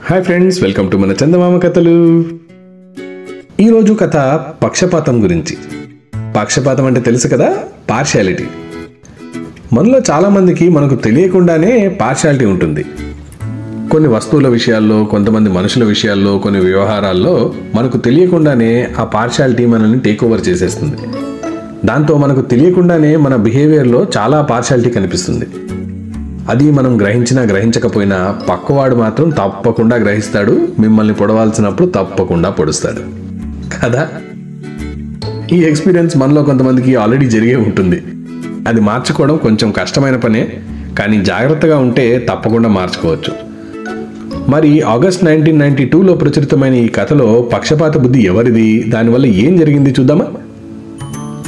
Hi friends, welcome to మన చందమామ కథలు. ఈరోజు కథ పక్షపాతం గురించి. పక్షపాతం అంటే తెలుసు కదా, పార్షియాలిటీ. మనలో చాలామందికి మనకు తెలియకుండానే పార్షియాలిటీ ఉంటుంది. కొన్ని వస్తువుల విషయాల్లో, కొంతమంది మనుషుల విషయాల్లో, కొన్ని వ్యవహారాల్లో మనకు తెలియకుండానే ఆ పార్షియాలిటీ మనల్ని టేక్ ఓవర్ చేసేస్తుంది. దాంతో మనకు తెలియకుండానే మన బిహేవియర్లో చాలా పార్షియాలిటీ కనిపిస్తుంది. అది మనం గ్రహించినా గ్రహించకపోయినా పక్కవాడు మాత్రం తప్పకుండా గ్రహిస్తాడు. మిమ్మల్ని పొడవాల్సినప్పుడు తప్పకుండా పొడుస్తాడు కదా. ఈ ఎక్స్పీరియన్స్ మనలో కొంతమందికి ఆల్రెడీ జరిగే ఉంటుంది. అది మార్చుకోవడం కొంచెం కష్టమైన పనే, కానీ జాగ్రత్తగా ఉంటే తప్పకుండా మార్చుకోవచ్చు. మరి ఆగస్ట్ 1992లో ప్రచురితమైన ఈ కథలో పక్షపాత బుద్ధి ఎవరిది, దానివల్ల ఏం జరిగింది చూద్దామా.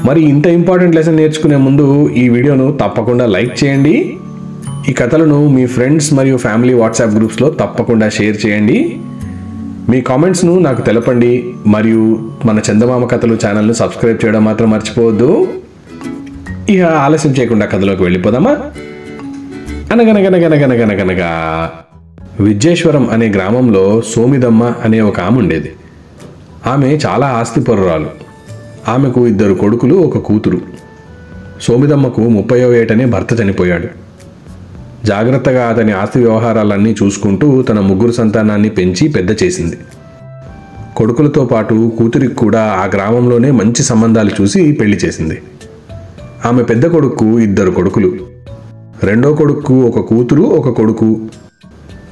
మరి ఇంత ఇంపార్టెంట్ లెసన్ నేర్చుకునే ముందు ఈ వీడియోను తప్పకుండా లైక్ చేయండి. ఈ కథలను మీ ఫ్రెండ్స్ మరియు ఫ్యామిలీ వాట్సాప్ గ్రూప్స్లో తప్పకుండా షేర్ చేయండి. మీ కామెంట్స్ను నాకు తెలపండి. మరియు మన చందమామ కథలు ఛానల్ను సబ్స్క్రైబ్ చేయడం మాత్రం మర్చిపోవద్దు. ఇక ఆలస్యం చేయకుండా కథలోకి వెళ్ళిపోదామా. అనగనగనగనగనగనగనగా విద్యేశ్వరం అనే గ్రామంలో సోమిదమ్మ అనే ఒక ఆమె ఉండేది. ఆమె చాలా ఆస్తిపరురాలు. ఆమెకు 2 కొడుకులు, 1 కూతురు. సోమిదమ్మకు 30వ ఏటనే భర్త చనిపోయాడు. జాగ్రత్తగా అతని ఆస్తి వ్యవహారాలన్నీ చూసుకుంటూ తన 3 సంతానాన్ని పెంచి పెద్ద చేసింది. కొడుకులతో పాటు కూతురికి కూడా ఆ గ్రామంలోనే మంచి సంబంధాలు చూసి పెళ్లి చేసింది. ఆమె పెద్ద కొడుకు 2 కొడుకులు, రెండో కొడుకు 1 కూతురు, 1 కొడుకు.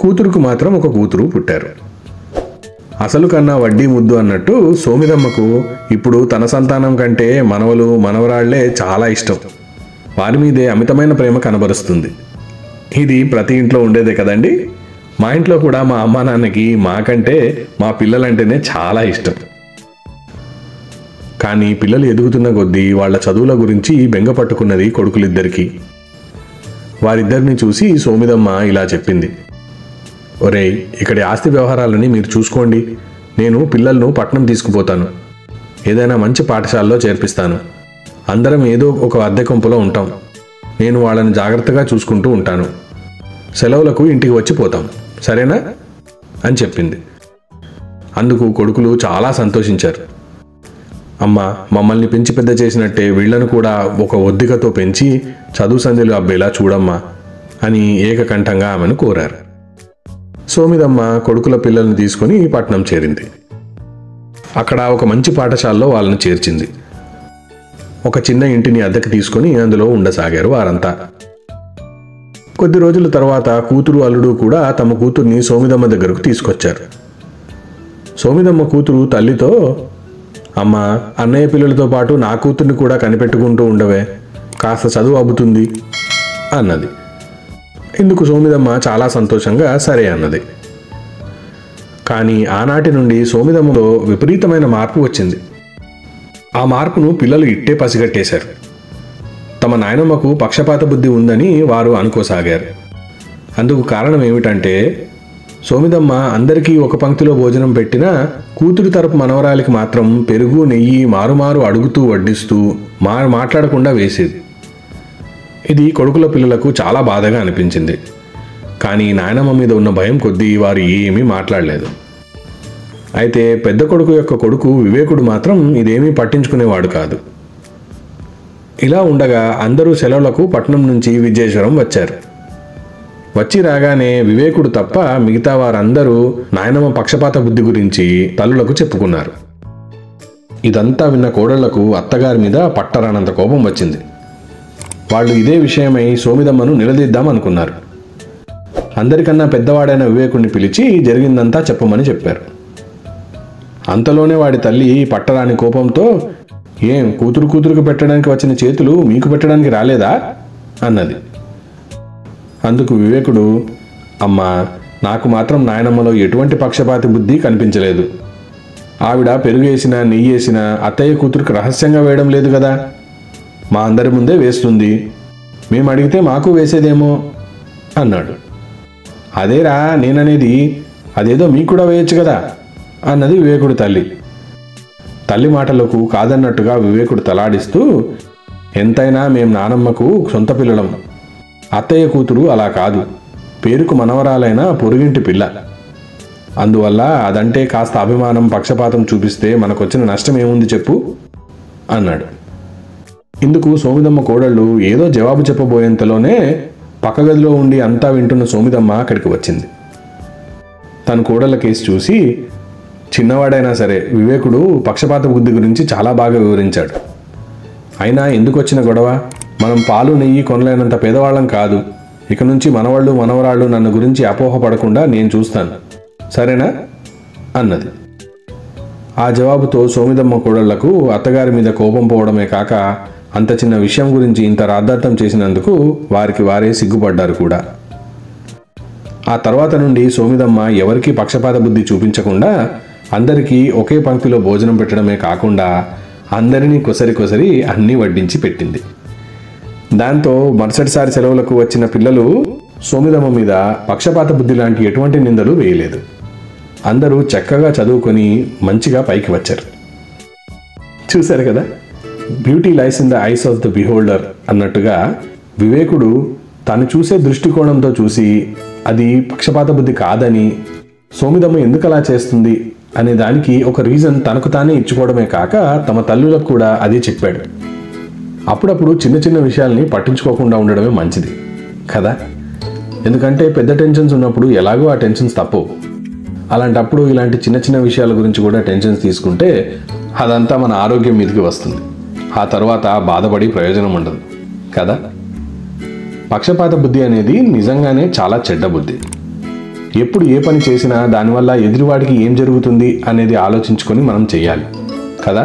కూతురుకు మాత్రం 1 కూతురు పుట్టారు. అసలు కన్నా వడ్డీ ముద్దు అన్నట్టు సోమిదమ్మకు ఇప్పుడు తన సంతానం కంటే మనవలు, మనవరాళ్లే చాలా ఇష్టం. వారి మీదే అమితమైన ప్రేమ కనబరుస్తుంది. ఇది ప్రతి ఇంట్లో ఉండేదే కదండి. మా ఇంట్లో కూడా మా అమ్మా నాన్నకి మాకంటే మా పిల్లలంటేనే చాలా ఇష్టం. కానీ పిల్లలు ఎదుగుతున్న కొద్దీ వాళ్ళ చదువుల గురించి బెంగ పట్టుకున్నది కొడుకులిద్దరికీ. వారిద్దరిని చూసి సోమిదమ్మ ఇలా చెప్పింది, ఒరేయ్, ఇక్కడి ఆస్తి వ్యవహారాలని మీరు చూసుకోండి. నేను పిల్లలను పట్నం తీసుకుపోతాను. ఏదైనా మంచి పాఠశాలలో చేర్పిస్తాను. అందరం ఏదో ఒక అద్దె కొంపలో ఉంటాం. నేను వాళ్ళని జాగ్రత్తగా చూసుకుంటూ ఉంటాను. సెలవులకు ఇంటికి వచ్చిపోతాం, సరేనా అని చెప్పింది. అందుకు కొడుకులు చాలా సంతోషించారు. అమ్మ, మమ్మల్ని పెంచి పెద్ద చేసినట్టే వీళ్లను కూడా ఒక ఒద్దికతో పెంచి చదువు సంధ్యలు అబ్బేలా చూడమ్మా అని ఏకకంఠంగా ఆమెను కోరారు. సోమిదమ్మ కొడుకుల పిల్లల్ని తీసుకుని పట్నం చేరింది. అక్కడ ఒక మంచి పాఠశాలలో వాళ్ళని చేర్చింది. ఒక చిన్న ఇంటిని అద్దెకు తీసుకుని అందులో ఉండసాగారు వారంతా. కొద్ది రోజుల తర్వాత కూతురు, అల్లుడు కూడా తమ కూతుర్ని సోమిదమ్మ దగ్గరకు తీసుకొచ్చారు. సోమిదమ్మ కూతురు తల్లితో, అమ్మ, అన్నయ్య పిల్లలతో పాటు నా కూతుర్ని కూడా కనిపెట్టుకుంటూ ఉండవే, కాస్త చదువు అబ్బుతుంది అన్నది. ఇందుకు సోమిదమ్మ చాలా సంతోషంగా సరే అన్నది. కానీ ఆనాటి నుండి సోమిదమ్మలో విపరీతమైన మార్పు వచ్చింది. ఆ మార్పును పిల్లలు ఇట్టే పసిగట్టేశారు. తమ నాయనమ్మకు పక్షపాత బుద్ధి ఉందని వారు అనుకోసాగారు. అందుకు కారణం ఏమిటంటే, సోమిదమ్మ అందరికీ ఒక పంక్తిలో భోజనం పెట్టినా కూతురు తరపు మనవరాలికి మాత్రం పెరుగు, నెయ్యి మారుమారు అడుగుతూ వడ్డిస్తూ మాట్లాడకుండా వేసేది. ఇది కొడుకుల పిల్లలకు చాలా బాధగా అనిపించింది. కానీ నాయనమ్మ మీద ఉన్న భయం కొద్దీ వారు ఏమీ మాట్లాడలేదు. అయితే పెద్ద కొడుకు యొక్క కొడుకు వివేకుడు మాత్రం ఇదేమీ పట్టించుకునేవాడు కాదు. ఇలా ఉండగా అందరూ సెలవులకు పట్నం నుంచి విద్యేశ్వరం వచ్చారు. వచ్చి రాగానే వివేకుడు తప్ప మిగతా వారందరూ నాయనమ్మ పక్షపాత బుద్ధి గురించి తల్లులకు చెప్పుకున్నారు. ఇదంతా విన్న కోడళ్లకు అత్తగారి మీద పట్టరానంత కోపం వచ్చింది. వాళ్ళు ఇదే విషయమై సోమిదమ్మను నిలదీద్దామనుకున్నారు. అందరికన్నా పెద్దవాడైన వివేకుడిని పిలిచి జరిగిందంతా చెప్పమని చెప్పారు. అంతలోనే వాడి తల్లి పట్టరాని కోపంతో, ఏం కూతురుకు పెట్టడానికి వచ్చిన చేతులు మీకు పెట్టడానికి రాలేదా అన్నది. అందుకు వివేకుడు, అమ్మా, నాకు మాత్రం నాయనమ్మలో ఎటువంటి పక్షపాతి బుద్ధి కనిపించలేదు. ఆవిడ పెరుగేసినా నెయ్యేసినా అత్తయ్య కూతురికి రహస్యంగా వేయడం లేదు కదా, మా అందరి ముందే వేస్తుంది. మేము అడిగితే మాకు వేసేదేమో అన్నాడు. అదేరా నేననేది, అదేదో మీకు కూడా వేయచ్చు కదా అన్నది వివేకుడు తల్లి. తల్లి మాటలకు కాదన్నట్టుగా వివేకుడు తలాడిస్తూ, ఎంతైనా మేం నానమ్మకు సొంత పిల్లలం. అత్తయ్య కూతురు అలా కాదు, పేరుకు మనవరాలైన పొరుగింటి పిల్ల. అందువల్ల అదంటే కాస్త అభిమానం, పక్షపాతం చూపిస్తే మనకొచ్చిన నష్టం ఏముంది చెప్పు అన్నాడు. ఇందుకు సోమిదమ్మ కోడళ్ళు ఏదో జవాబు చెప్పబోయేంతలోనే పక్క గదిలో ఉండి అంతా వింటున్న సోమిదమ్మ అక్కడికి వచ్చింది. తన కోడళ్ళ కేసు చూసి, చిన్నవాడైనా సరే వివేకుడు పక్షపాత బుద్ధి గురించి చాలా బాగా వివరించాడు. అయినా ఎందుకు వచ్చిన గొడవ? మనం పాలు నెయ్యి కొనలేనంత పేదవాళ్ళం కాదు. ఇక నుంచి మనవాళ్ళు మనవరాళ్ళు నన్ను గురించి అపోహపడకుండా నేను చూస్తాను, సరేనా అన్నది. ఆ జవాబుతో సోమిదమ్మ కోడళ్లకు అత్తగారి మీద కోపం పోవడమే కాక అంత చిన్న విషయం గురించి ఇంత రాద్ధాంతం చేసినందుకు వారికి వారే సిగ్గుపడ్డారు కూడా. ఆ తర్వాత నుండి సోమిదమ్మ ఎవరికీ పక్షపాత బుద్ధి చూపించకుండా అందరికీ ఒకే పంక్తిలో భోజనం పెట్టడమే కాకుండా అందరినీ కొసరి అన్నీ వడ్డించి పెట్టింది. దాంతో మరుసటిసారి సెలవులకు వచ్చిన పిల్లలు సోమిదమ్మ మీద పక్షపాత బుద్ధి లాంటి ఎటువంటి నిందలు వేయలేదు. అందరూ చక్కగా చదువుకొని మంచిగా పైకి వచ్చారు. చూశారు కదా, beauty lies in the eyes of the beholder అన్నట్టుగా వివేకుడు తను చూసే దృష్టికోణంతో చూసి అది పక్షపాత బుద్ధి కాదని, సోమిదమ్మ ఎందుకు అలా చేస్తుంది అనే దానికి ఒక రీజన్ తనకు తానే ఇచ్చుకోవడమే కాక తమ తల్లులకు కూడా అది చెప్పాడు. అప్పుడప్పుడు చిన్న చిన్న విషయాల్ని పట్టించుకోకుండా ఉండడమే మంచిది కదా. ఎందుకంటే పెద్ద టెన్షన్స్ ఉన్నప్పుడు ఎలాగో ఆ టెన్షన్స్ తప్పవు. అలాంటప్పుడు ఇలాంటి చిన్న చిన్న విషయాల గురించి కూడా టెన్షన్స్ తీసుకుంటే అదంతా మన ఆరోగ్యం మీదకి వస్తుంది. ఆ తర్వాత బాధపడి ప్రయోజనం ఉండదు కదా. పక్షపాత బుద్ధి అనేది నిజంగానే చాలా చెడ్డ బుద్ధి. ఎప్పుడు ఏ పని చేసినా దానివల్ల ఎదురువాడికి ఏం జరుగుతుంది అనేది ఆలోచించుకొని మనం చెయ్యాలి కదా.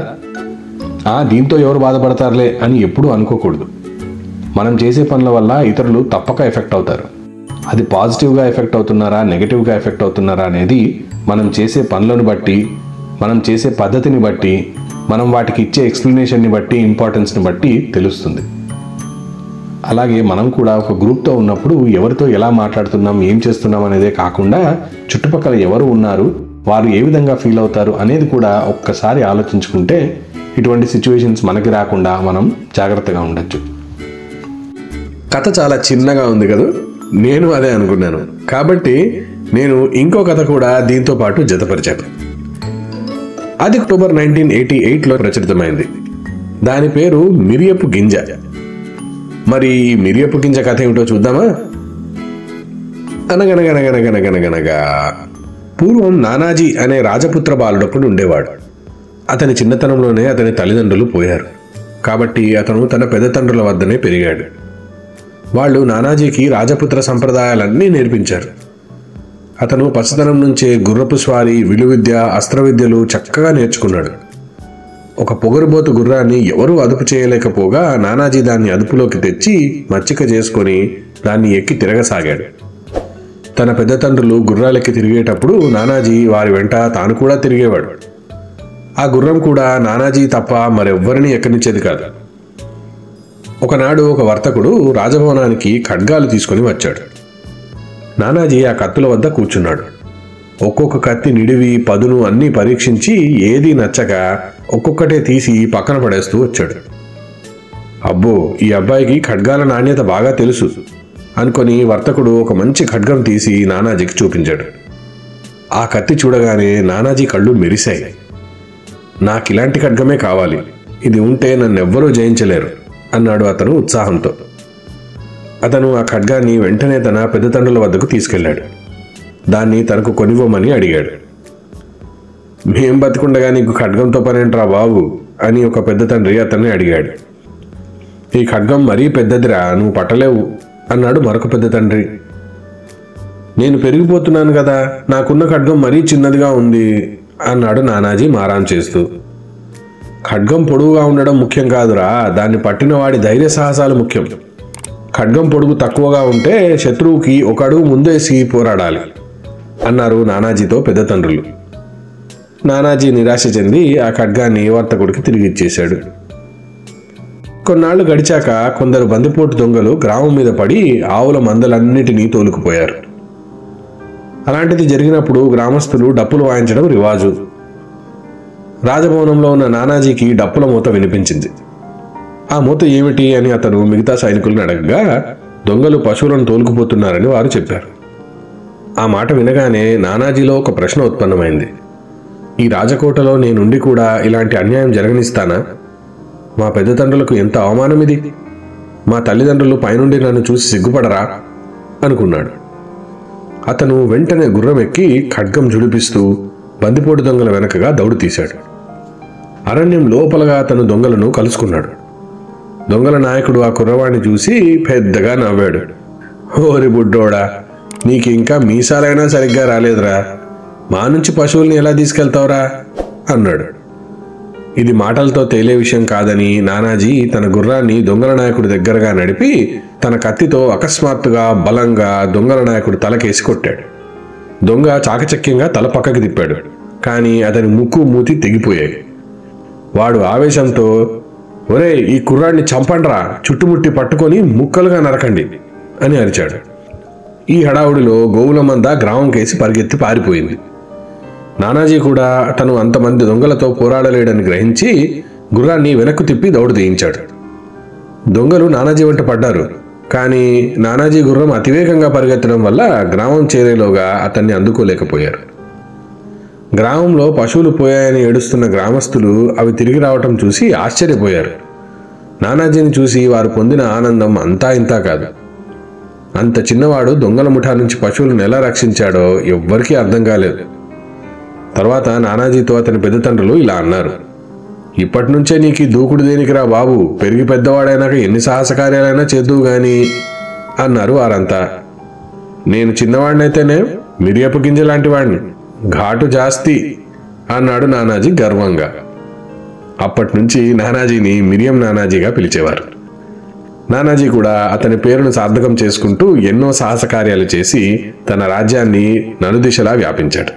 దీంతో ఎవరు బాధపడతారులే అని ఎప్పుడూ అనుకోకూడదు. మనం చేసే పనుల వల్ల ఇతరులు తప్పక ఎఫెక్ట్ అవుతారు. అది పాజిటివ్గా ఎఫెక్ట్ అవుతున్నారా, నెగటివ్గా ఎఫెక్ట్ అవుతున్నారా అనేది మనం చేసే పనులను బట్టి, మనం చేసే పద్ధతిని బట్టి, మనం వాటికి ఇచ్చే ఎక్స్ప్లెనేషన్ని బట్టి, ఇంపార్టెన్స్ని బట్టి తెలుస్తుంది. అలాగే మనం కూడా ఒక గ్రూప్తో ఉన్నప్పుడు ఎవరితో ఎలా మాట్లాడుతున్నాం, ఏం చేస్తున్నాం అనేదే కాకుండా చుట్టుపక్కల ఎవరు ఉన్నారు, వారు ఏ విధంగా ఫీల్ అవుతారు అనేది కూడా ఒక్కసారి ఆలోచించుకుంటే ఇటువంటి సిచ్యువేషన్స్ మనకి రాకుండా మనం జాగ్రత్తగా ఉండొచ్చు. కథ చాలా చిన్నగా ఉంది కదా, నేను అదే అనుకున్నాను. కాబట్టి నేను ఇంకో కథ కూడా దీంతో పాటు జతపరిచాను. అది అక్టోబర్ 1988లో ప్రచురితమైంది. దాని పేరు మిరియపు గింజ. మరి ఈ మిరియపు గింజ కథ ఏమిటో చూద్దామా? అనగనగనగనగనగనగనగా పూర్వం నానాజీ అనే రాజపుత్ర బాలుడప్పుడు ఉండేవాడు. అతని చిన్నతనంలోనే అతని తల్లిదండ్రులు పోయారు. కాబట్టి అతను తన పెద్ద తండ్రుల వద్దనే పెరిగాడు. వాళ్ళు నానాజీకి రాజపుత్ర సంప్రదాయాలన్నీ నేర్పించారు. అతను పసితనం నుంచే గుర్రపు స్వారీ, విలువిద్య, అస్త్రవిద్యలు చక్కగా నేర్చుకున్నాడు. ఒక పొగరుబోతు గుర్రాన్ని ఎవరూ అదుపు చేయలేకపోగా నానాజీ దాన్ని అదుపులోకి తెచ్చి మచ్చిక చేసుకొని దాన్ని ఎక్కి తిరగసాగాడు. తన పెద్ద తండ్రులు గుర్రాలెక్కి తిరిగేటప్పుడు నానాజీ వారి వెంట తాను కూడా తిరిగేవాడు. ఆ గుర్రం కూడా నానాజీ తప్ప మరెవ్వరిని ఎక్కనిచ్చేది కాదు. ఒకనాడు ఒక వర్తకుడు రాజభవనానికి ఖడ్గాలు తీసుకుని వచ్చాడు. నానాజీ ఆ కత్తుల వద్ద కూర్చున్నాడు. ఒక్కొక్క కత్తి నిడివి, పదును అన్నీ పరీక్షించి ఏదీ నచ్చక ఒక్కొక్కటే తీసి పక్కన పడేస్తూ వచ్చాడు. అబ్బో, ఈ అబ్బాయికి ఖడ్గాల నాణ్యత బాగా తెలుసు అనుకొని వర్తకుడు ఒక మంచి ఖడ్గం తీసి నానాజీకి చూపించాడు. ఆ కత్తి చూడగానే నానాజీ కళ్ళు మెరిశాయి. నాకిలాంటి ఖడ్గమే కావాలి, ఇది ఉంటే నన్నెవ్వరూ జయించలేరు అన్నాడు అతను ఉత్సాహంతో. అతను ఆ ఖడ్గాన్ని వెంటనే తన పెద్ద తండ్రుల వద్దకు తీసుకెళ్లాడు. దాన్ని తనకు కొనివ్వమని అడిగాడు. మేం బతికుండగా నీకు ఖడ్గంతో పనేంట్రా బాబు అని ఒక పెద్ద తండ్రి అతన్ని అడిగాడు. ఈ ఖడ్గం మరీ పెద్దదిరా, నువ్వు పట్టలేవు అన్నాడు మరొక పెద్ద తండ్రి. నేను పెరిగిపోతున్నాను కదా, నాకున్న ఖడ్గం మరీ చిన్నదిగా ఉంది అన్నాడు నానాజీ మారాం చేస్తూ. ఖడ్గం పొడుగుగా ఉండడం ముఖ్యం కాదురా, దాన్ని పట్టిన వాడి ధైర్య సాహసాలు ముఖ్యం. ఖడ్గం పొడుగు తక్కువగా ఉంటే శత్రువుకి ఒక అడుగు ముందేసి పోరాడాలి అన్నారు నానాజీతో పెద్ద తండ్రులు. నానాజీ నిరాశ చెంది ఆ ఖడ్గాన్ని వర్తకుడికి తిరిగిచ్చేశాడు. కొన్నాళ్లు గడిచాక కొందరు బందిపోటు దొంగలు గ్రామం మీద పడి ఆవుల మందలన్నిటినీ తోలుకుపోయారు. అలాంటిది జరిగినప్పుడు గ్రామస్తులు డప్పులు వాయించడం రివాజు. రాజభవనంలో ఉన్న నానాజీకి డప్పుల మూత వినిపించింది. ఆ మూత ఏమిటి అని అతను మిగతా సైనికులను అడగగా దొంగలు పశువులను తోలుకుపోతున్నారని వారు చెప్పారు. ఆ మాట వినగానే నానాజీలో ఒక ప్రశ్న ఉత్పన్నమైంది. ఈ రాజకోటలో నేనుండి కూడా ఇలాంటి అన్యాయం జరగనిస్తానా? మా పెద్ద తండ్రులకు ఎంత అవమానం ఇది! మా తల్లిదండ్రులు పైనుండి నన్ను చూసి సిగ్గుపడరా అనుకున్నాడు. అతను వెంటనే గుర్రం ఎక్కి ఖడ్గం జుడిపిస్తూ బందిపోటు దొంగల వెనకగా దౌడు తీశాడు. అరణ్యం లోపలగా అతను దొంగలను కలుసుకున్నాడు. దొంగల నాయకుడు ఆ కుర్రవాడిని చూసి పెద్దగా నవ్వాడు. ఓరి బుడ్డోడా, నీకు ఇంకా మీసాలైనా సరిగ్గా రాలేదురా, మా నుంచి పశువుల్ని ఎలా తీసుకెళ్తావురా అన్నాడు. ఇది మాటలతో తేలే విషయం కాదని నానాజీ తన గుర్రాన్ని దొంగల నాయకుడి దగ్గరగా నడిపి తన కత్తితో అకస్మాత్తుగా బలంగా దొంగల నాయకుడు తలకేసి కొట్టాడు. దొంగ చాకచక్యంగా తల పక్కకి తిప్పాడు, కానీ అతని ముక్కు మూతి తెగిపోయాయి. వాడు ఆవేశంతో, ఒరే ఈ కుర్రాడిని చంపండ్రా, చుట్టుముట్టి పట్టుకొని ముక్కలుగా నరకండి అని అరిచాడు. ఈ హడావుడిలో గోవుల మంద గ్రామం కేసి పరిగెత్తి పారిపోయింది. నానాజీ కూడా తను అంతమంది దొంగలతో పోరాడలేడని గ్రహించి గుర్రాన్ని వెనక్కు తిప్పి దౌడు తీయించాడు. దొంగలు నానాజీ వెంట పడ్డారు, కానీ నానాజీ గుర్రం అతివేగంగా పరిగెత్తడం వల్ల గ్రామం చేరేలోగా అతన్ని అందుకోలేకపోయారు. గ్రామంలో పశువులు పోయాయని ఏడుస్తున్న గ్రామస్తులు అవి తిరిగి రావటం చూసి ఆశ్చర్యపోయారు. నానాజీని చూసి వారు పొందిన ఆనందం అంతా ఇంతా కాదు. అంత చిన్నవాడు దొంగల ముఠా నుంచి పశువులను ఎలా రక్షించాడో ఎవ్వరికీ అర్థం కాలేదు. తర్వాత నానాజీతో అతని పెద్ద తండ్రులు ఇలా అన్నారు, ఇప్పటి నుంచే నీకు దూకుడు దేనికిరా బాబు, పెరిగి పెద్దవాడైనాక ఎన్ని సాహస కార్యాలైనా చేద్దువు గాని అన్నారు వారంతా. నేను చిన్నవాడినైతేనే మిరియపు గింజ లాంటి వాడిని, ఘాటు జాస్తి అన్నాడు నానాజీ గర్వంగా. అప్పటి నుంచి నానాజీని మిరియం నానాజీగా పిలిచేవారు. నానాజీ కూడా అతని పేరును సార్థకం చేసుకుంటూ ఎన్నో సాహస కార్యాలు చేసి తన రాజ్యాన్ని నలుదిశలా వ్యాపించాడు.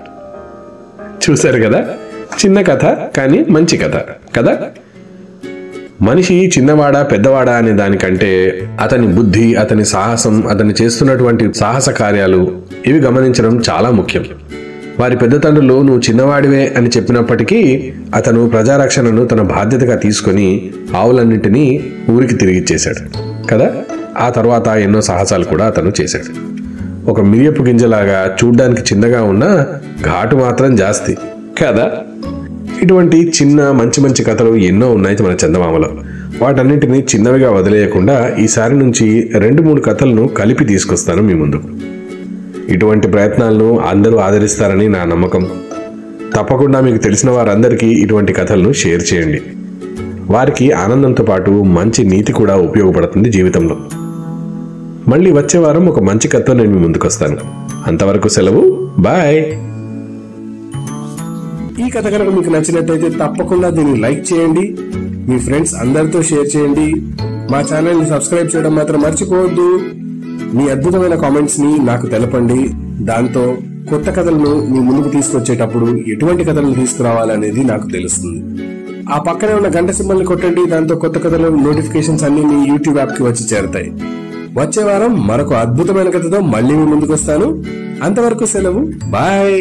చూశారు కదా, చిన్న కథ కానీ మంచి కథ కదా. మనిషి చిన్నవాడా పెద్దవాడా అనే దానికంటే అతని బుద్ధి, అతని సాహసం, అతని చేస్తున్నటువంటి సాహస కార్యాలు ఇవి గమనించడం చాలా ముఖ్యం. వారి పెద్ద తండ్రులు నువ్వు చిన్నవాడివే అని చెప్పినప్పటికీ అతను ప్రజారక్షణను తన బాధ్యతగా తీసుకొని ఆవులన్నింటినీ ఊరికి తిరిగిచ్చేశాడు కదా. ఆ తర్వాత ఎన్నో సాహసాలు కూడా అతను చేశాడు. ఒక మిరియపు గింజలాగా చూడ్డానికి చిన్నగా ఉన్న ఘాటు మాత్రం జాస్తి కదా. ఇటువంటి చిన్న మంచి మంచి కథలు ఎన్నో ఉన్నాయి మన చందమామలో. వాటన్నింటినీ చిన్నవిగా వదిలేయకుండా ఈసారి నుంచి 2-3 కథలను కలిపి తీసుకొస్తాను మీ ముందుకు. ఇటువంటి ప్రయత్నాలను అందరూ ఆదరిస్తారని నా నమ్మకం. తప్పకుండా మీకు తెలిసిన వారందరికీ ఇటువంటి కథలను షేర్ చేయండి. వారికి ఆనందంతో పాటు మంచి నీతి కూడా ఉపయోగపడుతుంది జీవితంలో. మళ్ళీ వచ్చే వారం ఒక మంచి కథతో నేను మీ ముందుకు వస్తాను. అంతవరకు సెలవు, బాయ్. ఈ కథ కనుక మీకు నచ్చినట్టయితే తప్పకుండా దీన్ని లైక్ చేయండి, మీ ఫ్రెండ్స్ అందరితో షేర్ చేయండి. మా ఛానల్ని సబ్స్క్రైబ్ చేయడం మాత్రం మర్చిపోవద్దు. మీ అద్భుతమైన కామెంట్స్ ని నాకు తెలపండి. దాంతో కొత్త కథలను మీ ముందుకు తీసుకొచ్చేటప్పుడు ఎటువంటి కథలను తీసుకురావాలనేది నాకు తెలుస్తుంది. ఆ పక్కనే ఉన్న గంట సింబల్ని కొట్టండి. దాంతో కొత్త కథల నోటిఫికేషన్స్ అన్ని మీ యూట్యూబ్ యాప్ కి వచ్చి చేరతాయి. వచ్చే వారం మరొక అద్భుతమైన కథతో మళ్ళీ మీ ముందుకు వస్తాను. అంతవరకు సెలవు, బాయ్.